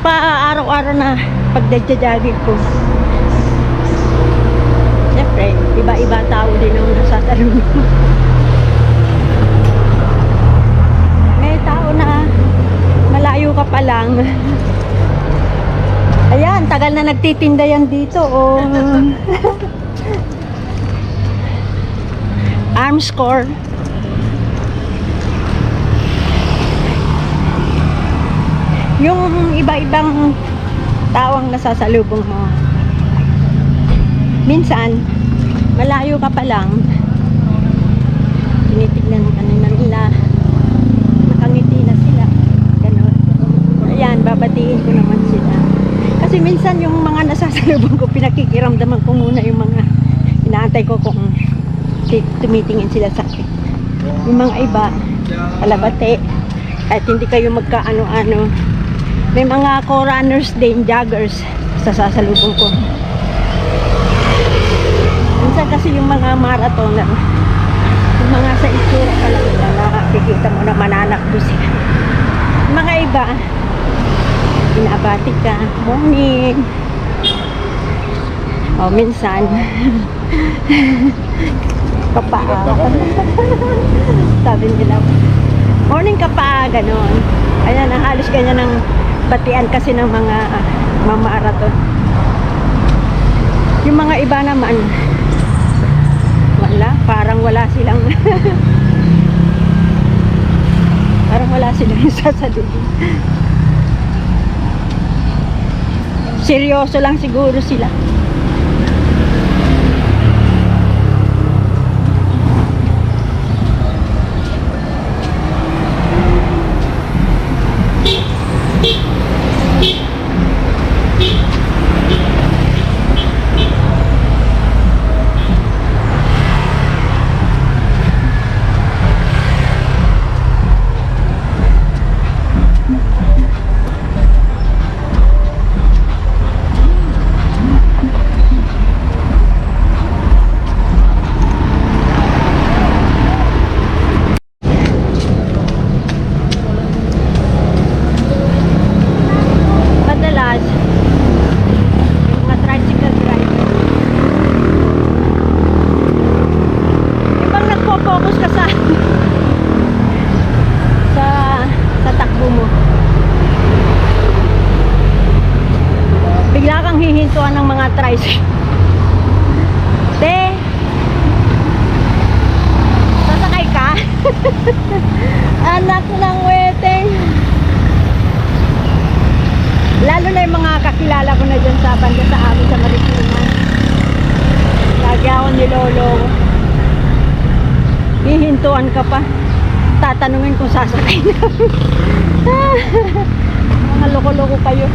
pa araw-araw na pagdadjadjagin ko. Siyempre, iba-iba tao din ang nasasalunod. May tao na malayo ka pa lang. Ayan, tagal na nagtitinda yan dito. Oh. Armscore. Yung iba-ibang tawang nasasalubong mo. Minsan, malayo ka pa lang, tinitignan ka na nila, nakangiti na sila. Ganun. Ayan, babatiin ko naman sila. Kasi minsan yung mga nasasalubong ko, pinakikiramdaman ko muna yung mga inaantay ko kung tumitingin sila sa akin. Yung mga iba, kalabate, kahit hindi kayo magkaano-ano, may mga co-runners din, joggers, sa sasalubong ko. Minsan kasi yung mga marathoner, yung mga sa itsura pa lang nila, nakikita mo na mananakbo sila. Yung mga iba, inabati ka, morning. O minsan, kapa. Sabi nila, morning ka pa, ganon. Ayan, halos ganyan ng batian kasi ng mga mamaraton. Yung mga iba naman, wala, parang wala silang parang wala silang sasaluhin. Seryoso lang siguro sila. Hihintuan ng mga tricycle. Te, sasakay ka? Anak ng weteng. Lalo na yung mga kakilala ko na dyan sa banda sa amin sa Marikina. Lagi ako nilolo. Hihintuan ka pa. Tatanungin kung sasakay na. Mga loko-loko kayo.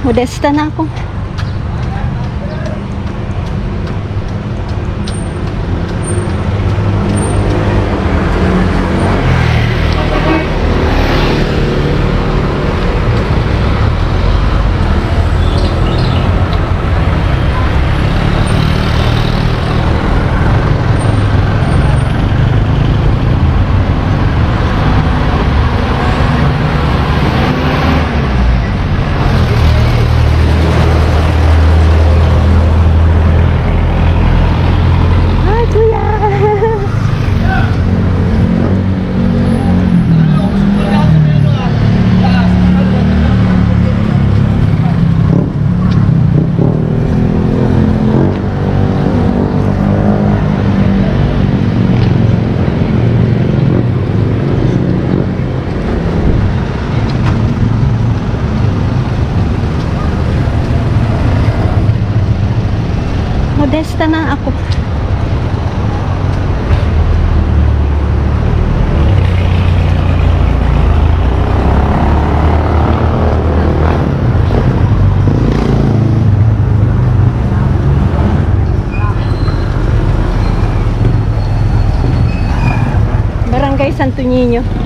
Modesta na ako. Desta na ako. Barangay Santo Niño.